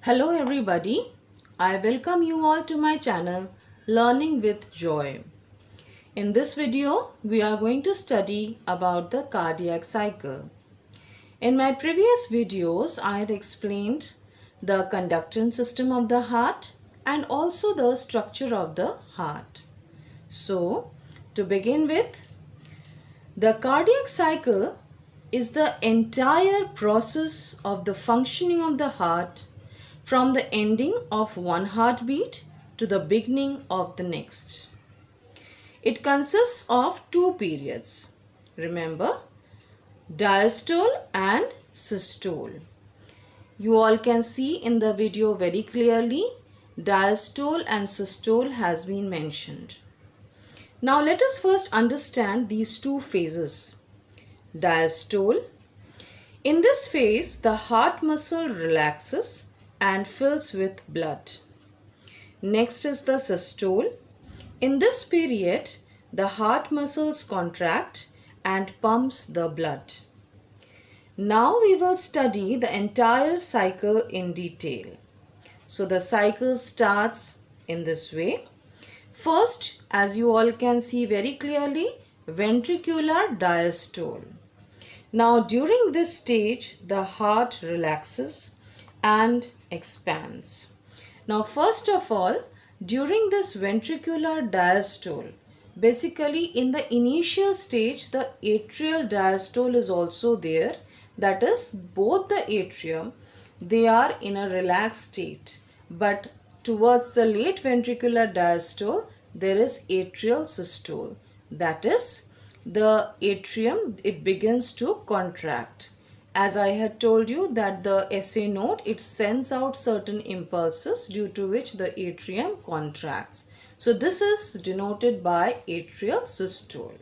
Hello everybody, I welcome you all to my channel Learning with Joy. In this video, we are going to study about the cardiac cycle. In my previous videos, I had explained the conductance system of the heart and also the structure of the heart. So, to begin with, the cardiac cycle is the entire process of the functioning of the heart from the ending of one heartbeat to the beginning of the next. It consists of two periods. Remember, diastole and systole. You all can see in the video very clearly, diastole and systole has been mentioned. Now let us first understand these two phases. Diastole. In this phase, the heart muscle relaxes and fills with blood. Next is the systole. In this period, the heart muscles contract and pumps the blood. Now we will study the entire cycle in detail. So the cycle starts in this way. First, as you all can see very clearly, ventricular diastole. Now during this stage, the heart relaxes and expands. Now first of all, during this ventricular diastole, basically in the initial stage, the atrial diastole is also there. That is, both the atrium, they are in a relaxed state. But towards the late ventricular diastole, there is atrial systole. That is, the atrium, it begins to contract. As I had told you that the SA node, it sends out certain impulses due to which the atrium contracts. So this is denoted by atrial systole.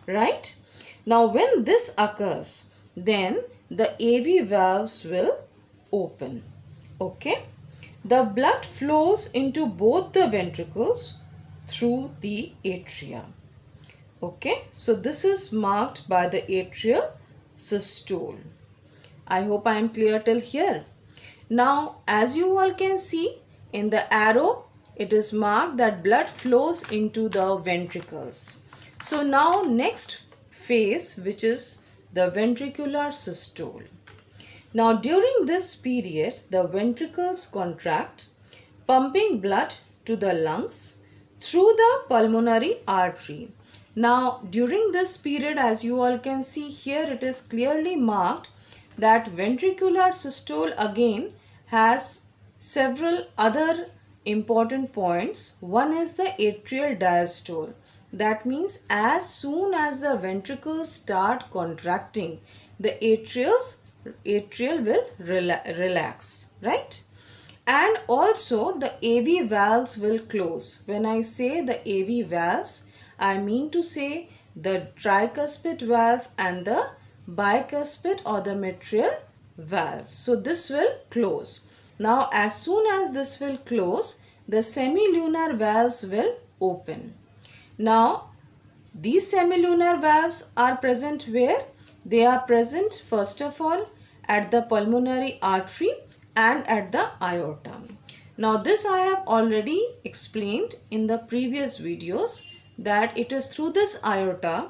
Right? Now when this occurs, then the AV valves will open. Okay? The blood flows into both the ventricles through the atria. Okay, so this is marked by the atrial systole. I hope I am clear till here. Now, as you all can see in the arrow, it is marked that blood flows into the ventricles. So now next phase, which is the ventricular systole. Now during this period, the ventricles contract, pumping blood to the lungs through the pulmonary artery. Now during this period, as you all can see here, it is clearly marked that ventricular systole again has several other important points. One is the atrial diastole. That means as soon as the ventricles start contracting, the atrial will relax, right? And also the AV valves will close. When I say the AV valves, I mean to say the tricuspid valve and the bicuspid or the mitral valve. So this will close. Now as soon as this will close, the semilunar valves will open. Now these semilunar valves are present where? They are present first of all at the pulmonary artery and at the aorta. Now this I have already explained in the previous videos that it is through this aorta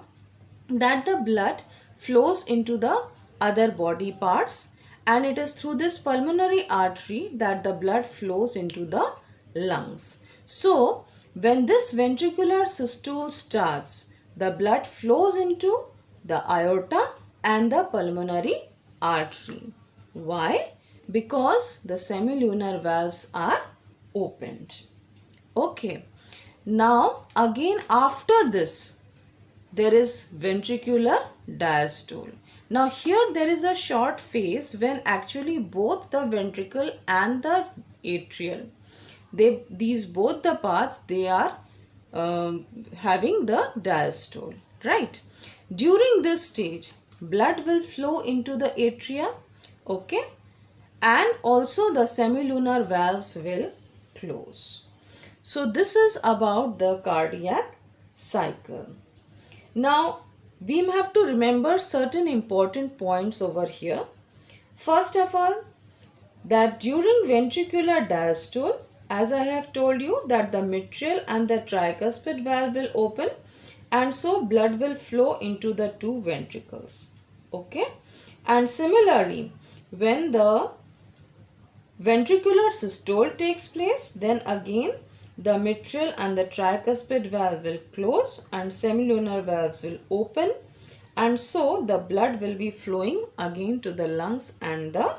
that the blood flows into the other body parts, and it is through this pulmonary artery that the blood flows into the lungs. So when this ventricular systole starts, the blood flows into the aorta and the pulmonary artery. Why? Because the semilunar valves are opened. Okay. Now again after this, there is ventricular diastole. Now here there is a short phase when actually both the ventricle and the atrial, both the parts, they are having the diastole, right? During this stage, blood will flow into the atria, okay, and also the semilunar valves will close. So this is about the cardiac cycle. Now we have to remember certain important points over here. First of all, that during ventricular diastole, as I have told you, that the mitral and the tricuspid valve will open, and so blood will flow into the two ventricles. Okay, and similarly, when the ventricular systole takes place, then again the mitral and the tricuspid valve will close and semilunar valves will open, and so the blood will be flowing again to the lungs and the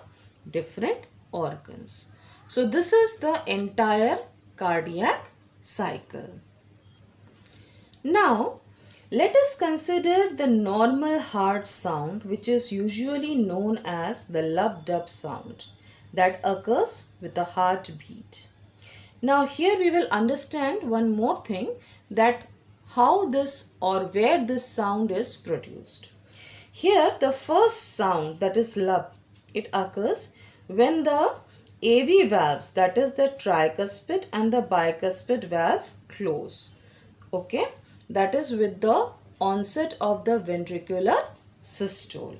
different organs. So this is the entire cardiac cycle. Now let us consider the normal heart sound, which is usually known as the lub-dub sound, that occurs with the heartbeat. Now here we will understand one more thing, that how this or where this sound is produced. Here the first sound, that is lub, it occurs when the AV valves, that is the tricuspid and the bicuspid valve, close. Okay, that is with the onset of the ventricular systole.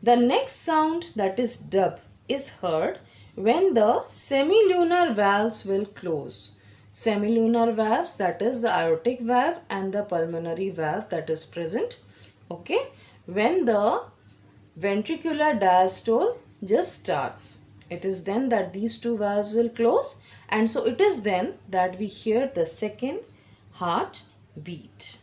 The next sound, that is dub, is heard when the semilunar valves will close. Semilunar valves, that is the aortic valve and the pulmonary valve, that is present. Okay, when the ventricular diastole just starts, it is then that these two valves will close, and so it is then that we hear the second heart beat.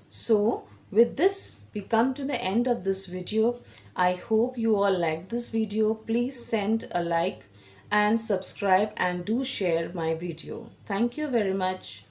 So with this we come to the end of this video. I hope you all like this video. Please send a like and subscribe and do share my video. Thank you very much.